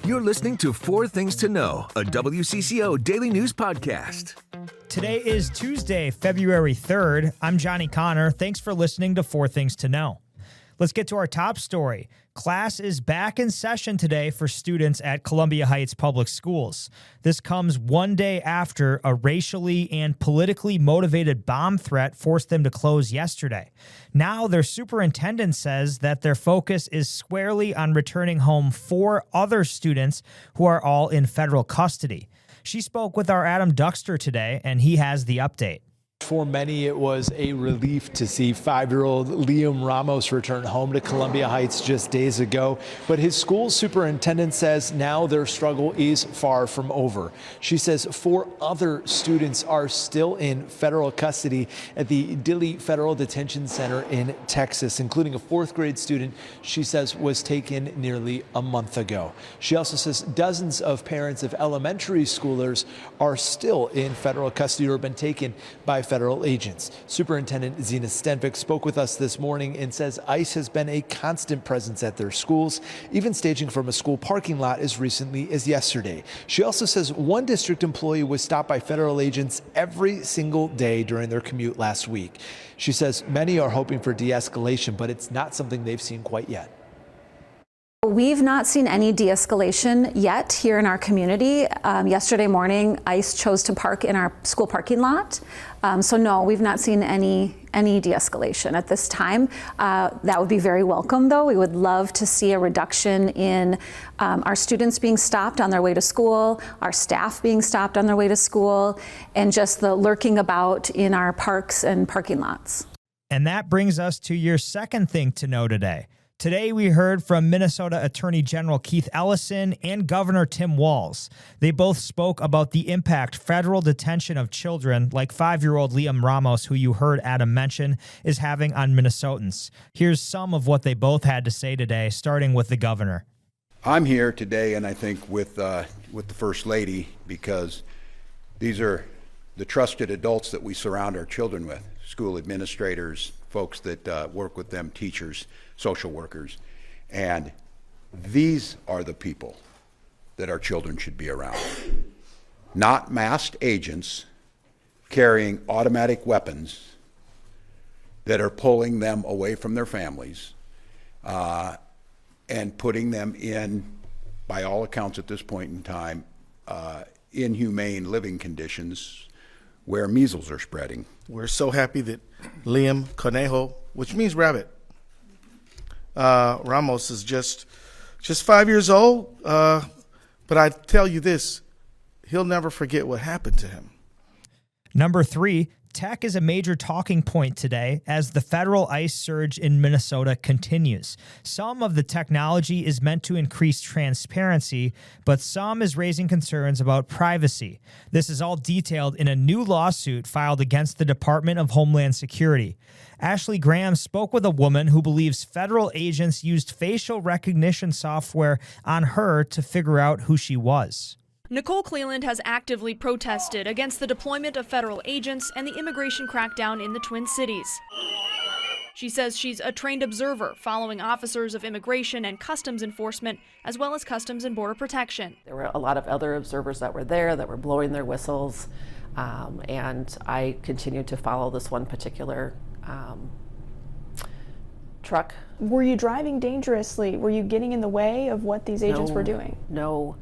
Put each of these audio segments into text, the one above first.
You're listening to Four Things to Know, a WCCO daily news podcast. Today is Tuesday, February 3rd. I'm Johnny Connor. Thanks for listening to Four Things to Know. Let's get to our top story. Class is back in session today for students at Columbia Heights Public Schools. This comes one day after a racially and politically motivated bomb threat forced them to close yesterday. Now their superintendent says that their focus is squarely on returning home 4 other students who are all in federal custody. She spoke with our Adam Duxter today, and he has the update. For many, it was a relief to see 5-year-old Liam Ramos return home to Columbia Heights just days ago. But his school superintendent says now their struggle is far from over. She says 4 other students are still in federal custody at the Dilley Federal Detention Center in Texas, including a 4th grade student she says was taken nearly a month ago. She also says dozens of parents of elementary schoolers are still in federal custody or have been taken by federal agents. Superintendent Zena Stenvik spoke with us this morning and says ICE has been a constant presence at their schools, even staging from a school parking lot as recently as yesterday. She also says one district employee was stopped by federal agents every single day during their commute last week. She says many are hoping for de-escalation, but it's not something they've seen quite yet. We've not seen any de-escalation yet here in our community. Yesterday morning, ICE chose to park in our school parking lot. So no, we've not seen any de-escalation at this time. That would be very welcome, though. We would love to see a reduction in our students being stopped on their way to school, our staff being stopped on their way to school, and just the lurking about in our parks and parking lots. And that brings us to your second thing to know today. Today, we heard from Minnesota Attorney General Keith Ellison and Governor Tim Walz. They both spoke about the impact federal detention of children like 5-year-old Liam Ramos, who you heard Adam mention, is having on Minnesotans. Here's some of what they both had to say today, starting with the governor. I'm here today, and I think with the First Lady, because these are the trusted adults that we surround our children with, school administrators, folks that work with them, teachers, social workers, and these are the people that our children should be around. Not masked agents carrying automatic weapons that are pulling them away from their families and putting them in, by all accounts at this point in time, inhumane living conditions where measles are spreading. We're so happy that Liam Conejo, which means rabbit, Ramos is just 5 years old, but I tell you this, he'll never forget what happened to him. Number 3, tech is a major talking point today as the federal ICE surge in Minnesota continues. Some of the technology is meant to increase transparency, but some is raising concerns about privacy. This is all detailed in a new lawsuit filed against the Department of Homeland Security. Ashley Graham spoke with a woman who believes federal agents used facial recognition software on her to figure out who she was. Nicole Cleland has actively protested against the deployment of federal agents and the immigration crackdown in the Twin Cities. She says she's a trained observer following officers of immigration and customs enforcement, as well as Customs and Border Protection. There were a lot of other observers that were there that were blowing their whistles, and I continued to follow this one particular truck. Were you driving dangerously? Were you getting in the way of what these agents were doing? No.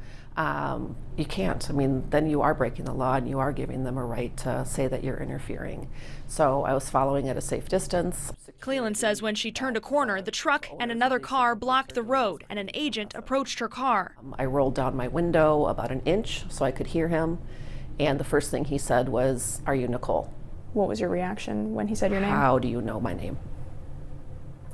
You can't. I mean, then you are breaking the law and you are giving them a right to say that you're interfering. So I was following at a safe distance. Cleland says when she turned a corner, the truck and another car blocked the road and an agent approached her car. I rolled down my window about an inch so I could hear him. And the first thing he said was, "Are you Nicole?" What was your reaction when he said your name? How do you know my name?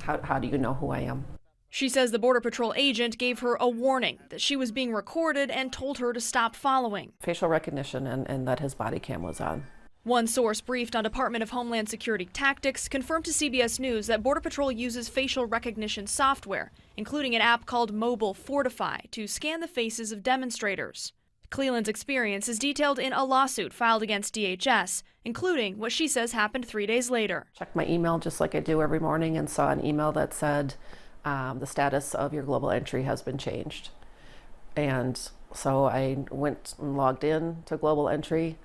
How do you know who I am? She says the Border Patrol agent gave her a warning that she was being recorded and told her to stop following. Facial recognition and that his body cam was on. One source briefed on Department of Homeland Security tactics confirmed to CBS News that Border Patrol uses facial recognition software, including an app called Mobile Fortify, to scan the faces of demonstrators. Cleland's experience is detailed in a lawsuit filed against DHS, including what she says happened 3 days later. Checked my email just like I do every morning and saw an email that said, the status of your global entry has been changed. And so I went and logged in to Global Entry,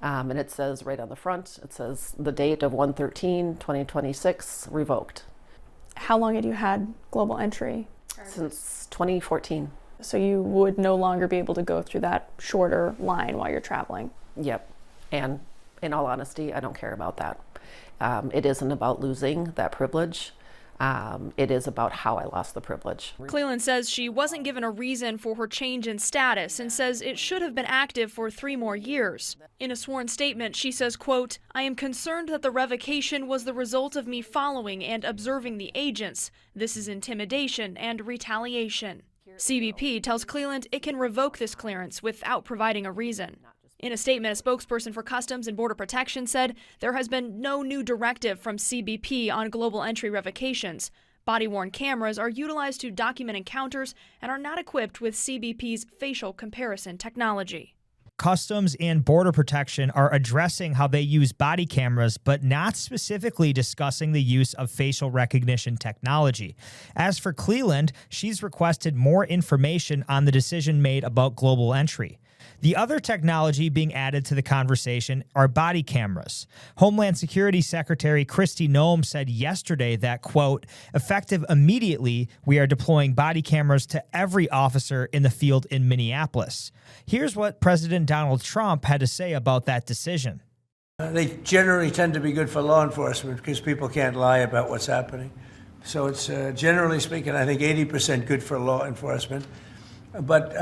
and it says right on the front, it says the date of 1/13/2026, revoked. How long had you had Global Entry? Since 2014. So you would no longer be able to go through that shorter line while you're traveling? Yep. And in all honesty, I don't care about that. It isn't about losing that privilege. It is about how I lost the privilege. Cleland says she wasn't given a reason for her change in status and says it should have been active for 3 more years. In a sworn statement, she says, quote, "I am concerned that the revocation was the result of me following and observing the agents. This is intimidation and retaliation." CBP tells Cleland it can revoke this clearance without providing a reason. In a statement, a spokesperson for Customs and Border Protection said there has been no new directive from CBP on Global Entry revocations. Body-worn cameras are utilized to document encounters and are not equipped with CBP's facial comparison technology. Customs and Border Protection are addressing how they use body cameras, but not specifically discussing the use of facial recognition technology. As for Cleland, she's requested more information on the decision made about Global Entry. The other technology being added to the conversation are body cameras. Homeland Security Secretary Kristi Noem said yesterday that, quote, "effective immediately, we are deploying body cameras to every officer in the field in Minneapolis." Here's what President Donald Trump had to say about that decision. They generally tend to be good for law enforcement because people can't lie about what's happening. So it's generally speaking, I think 80% good for law enforcement. But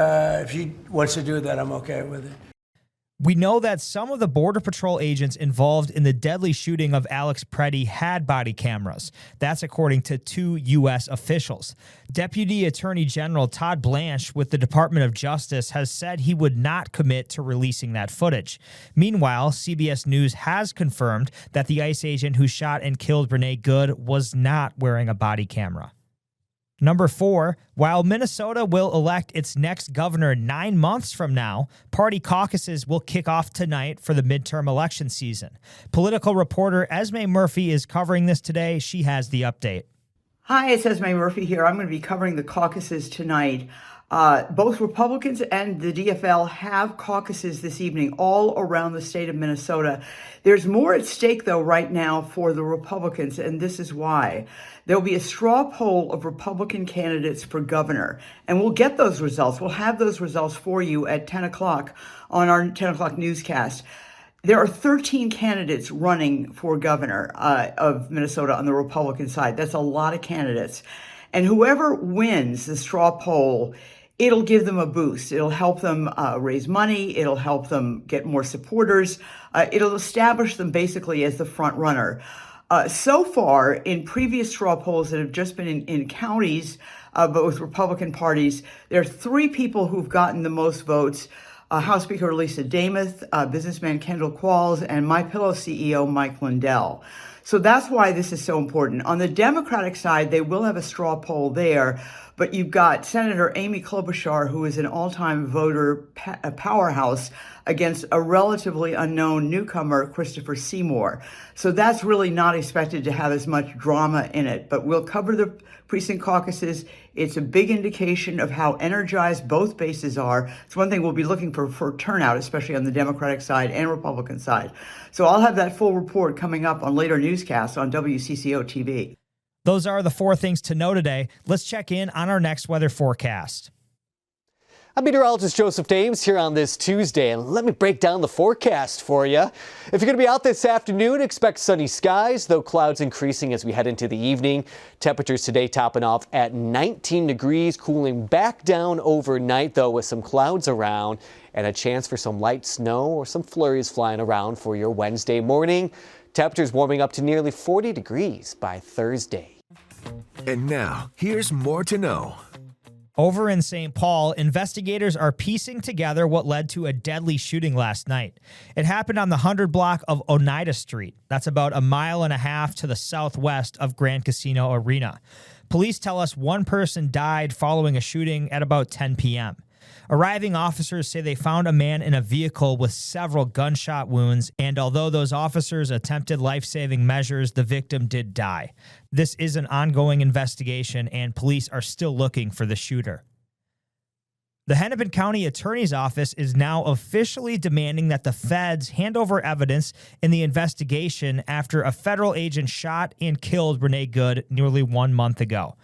if she wants to do that, I'm okay with it. We know that some of the Border Patrol agents involved in the deadly shooting of Alex Preddy had body cameras. That's according to 2 U.S. officials. Deputy Attorney General Todd Blanche with the Department of Justice has said he would not commit to releasing that footage. Meanwhile, CBS News has confirmed that the ICE agent who shot and killed Renee Good was not wearing a body camera. Number 4, while Minnesota will elect its next governor 9 months from now, party caucuses will kick off tonight for the midterm election season. Political reporter Esme Murphy is covering this today. She has the update. Hi, it's Esme Murphy here. I'm going to be covering the caucuses tonight. Both Republicans and the DFL have caucuses this evening all around the state of Minnesota. There's more at stake, though, right now for the Republicans, and this is why. There'll be a straw poll of Republican candidates for governor, and we'll get those results. We'll have those results for you at 10 o'clock on our 10 o'clock newscast. There are 13 candidates running for governor of Minnesota on the Republican side. That's a lot of candidates. And whoever wins the straw poll, it'll give them a boost. It'll help them raise money. It'll help them get more supporters. It'll establish them basically as the front runner. So far, in previous straw polls that have just been in counties, but with Republican parties, there are 3 people who've gotten the most votes. House Speaker Lisa Demuth, businessman Kendall Walz, and MyPillow CEO Mike Lindell. So that's why this is so important. On the Democratic side, they will have a straw poll there, but you've got Senator Amy Klobuchar, who is an all-time voter powerhouse, against a relatively unknown newcomer, Christopher Seymour. So that's really not expected to have as much drama in it, but we'll cover the precinct caucuses. It's a big indication of how energized both bases are. It's one thing we'll be looking for turnout, especially on the Democratic side and Republican side. So I'll have that full report coming up on later newscasts on WCCO TV. Those are the 4 things to know today. Let's check in on our next weather forecast. I'm meteorologist Joseph Dames here on this Tuesday, and let me break down the forecast for you. If you're going to be out this afternoon, expect sunny skies, though clouds increasing as we head into the evening. Temperatures today topping off at 19 degrees, cooling back down overnight, though, with some clouds around and a chance for some light snow or some flurries flying around for your Wednesday morning. Temperatures warming up to nearly 40 degrees by Thursday. And now, here's more to know. Over in St. Paul, investigators are piecing together what led to a deadly shooting last night. It happened on the 100 block of Oneida Street. That's about a mile and a half to the southwest of Grand Casino Arena. Police tell us one person died following a shooting at about 10 p.m. Arriving officers say they found a man in a vehicle with several gunshot wounds, and although those officers attempted life-saving measures, the victim did die. This is an ongoing investigation, and police are still looking for the shooter. The Hennepin County Attorney's Office is now officially demanding that the feds hand over evidence in the investigation after a federal agent shot and killed Renee Good nearly 1 month ago.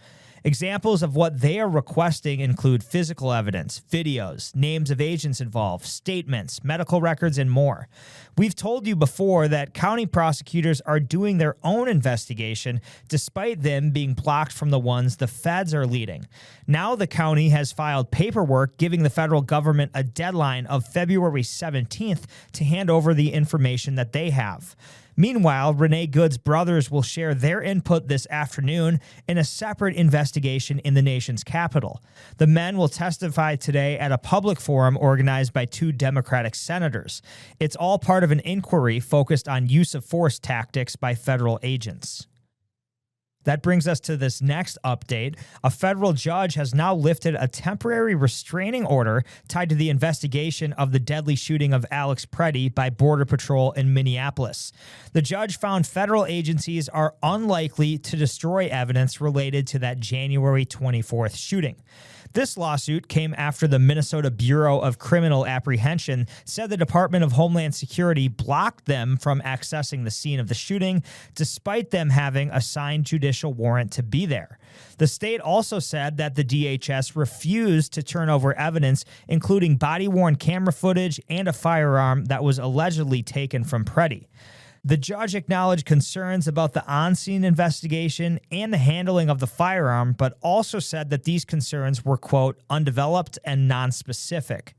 Examples of what they are requesting include physical evidence, videos, names of agents involved, statements, medical records, and more. We've told you before that county prosecutors are doing their own investigation despite them being blocked from the ones the feds are leading. Now the county has filed paperwork giving the federal government a deadline of February 17th to hand over the information that they have. Meanwhile, Renee Good's brothers will share their input this afternoon in a separate investigation in the nation's capital. The men will testify today at a public forum organized by 2 Democratic senators. It's all part of an inquiry focused on use of force tactics by federal agents. That brings us to this next update. A federal judge has now lifted a temporary restraining order tied to the investigation of the deadly shooting of Alex Preddy by Border Patrol in Minneapolis. The judge found federal agencies are unlikely to destroy evidence related to that January 24th shooting. This lawsuit came after the Minnesota Bureau of Criminal Apprehension said the Department of Homeland Security blocked them from accessing the scene of the shooting, despite them having a signed judicial warrant to be there. The state also said that the DHS refused to turn over evidence, including body-worn camera footage and a firearm that was allegedly taken from Preddy. The judge acknowledged concerns about the on-scene investigation and the handling of the firearm, but also said that these concerns were, quote, undeveloped and nonspecific.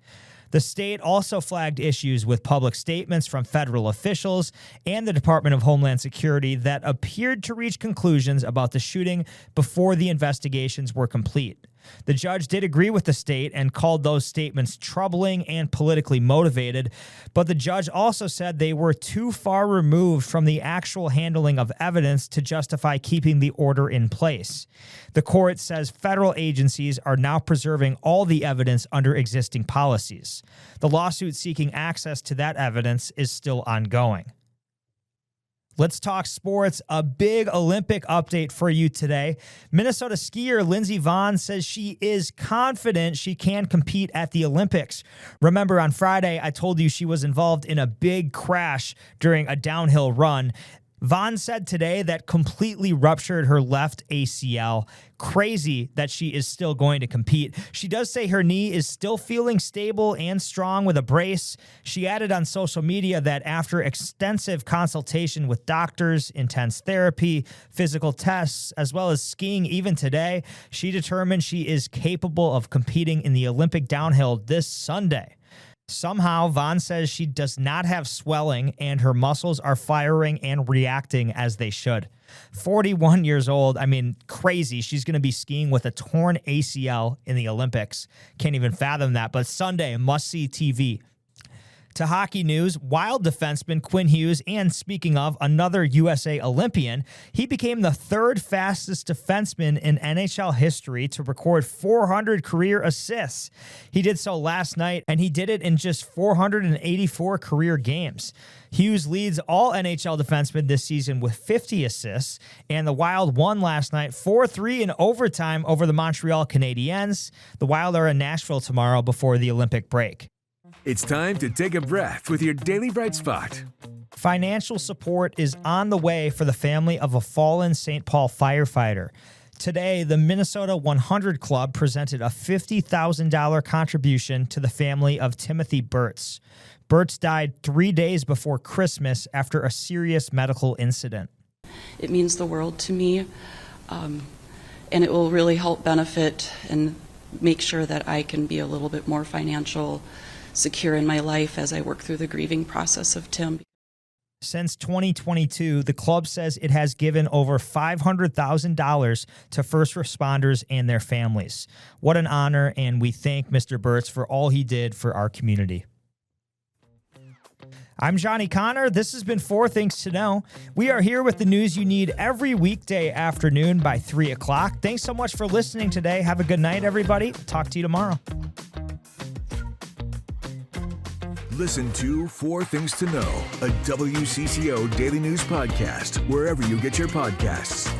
The state also flagged issues with public statements from federal officials and the Department of Homeland Security that appeared to reach conclusions about the shooting before the investigations were complete. The judge did agree with the state and called those statements troubling and politically motivated, but the judge also said they were too far removed from the actual handling of evidence to justify keeping the order in place. The court says federal agencies are now preserving all the evidence under existing policies. The lawsuit seeking access to that evidence is still ongoing. Let's talk sports. A big Olympic update for you today. Minnesota skier Lindsey Vonn says she is confident she can compete at the Olympics. Remember, on Friday, I told you she was involved in a big crash during a downhill run. Vonn said today that completely ruptured her left ACL. Crazy that she is still going to compete. She does say her knee is still feeling stable and strong with a brace. She added on social media that after extensive consultation with doctors, intense therapy, physical tests, as well as skiing even today, she determined she is capable of competing in the Olympic downhill this Sunday. Somehow, Vonn says she does not have swelling and her muscles are firing and reacting as they should. 41 years old, crazy. She's going to be skiing with a torn ACL in the Olympics. Can't even fathom that, but Sunday, must-see TV. To hockey news, Wild defenseman Quinn Hughes, and speaking of, another USA Olympian, he became the 3rd fastest defenseman in NHL history to record 400 career assists. He did so last night, and he did it in just 484 career games. Hughes leads all NHL defensemen this season with 50 assists, and the Wild won last night 4-3 in overtime over the Montreal Canadiens. The Wild are in Nashville tomorrow before the Olympic break. It's time to take a breath with your Daily Bright Spot. Financial support is on the way for the family of a fallen St. Paul firefighter. Today, the Minnesota 100 Club presented a $50,000 contribution to the family of Timothy Burtz. Burtz died 3 days before Christmas after a serious medical incident. It means the world to me, and it will really help benefit and make sure that I can be a little bit more financial secure in my life as I work through the grieving process of Tim. Since 2022, the club says it has given over $500,000 to first responders and their families. What an honor, and we thank Mr. Burtz for all he did for our community. I'm Johnny Connor. This has been 4 Things to Know. We are here with the news you need every weekday afternoon by 3 o'clock. Thanks so much for listening today. Have a good night, everybody. Talk to you tomorrow. Listen to 4 Things to Know, a WCCO daily news podcast, wherever you get your podcasts.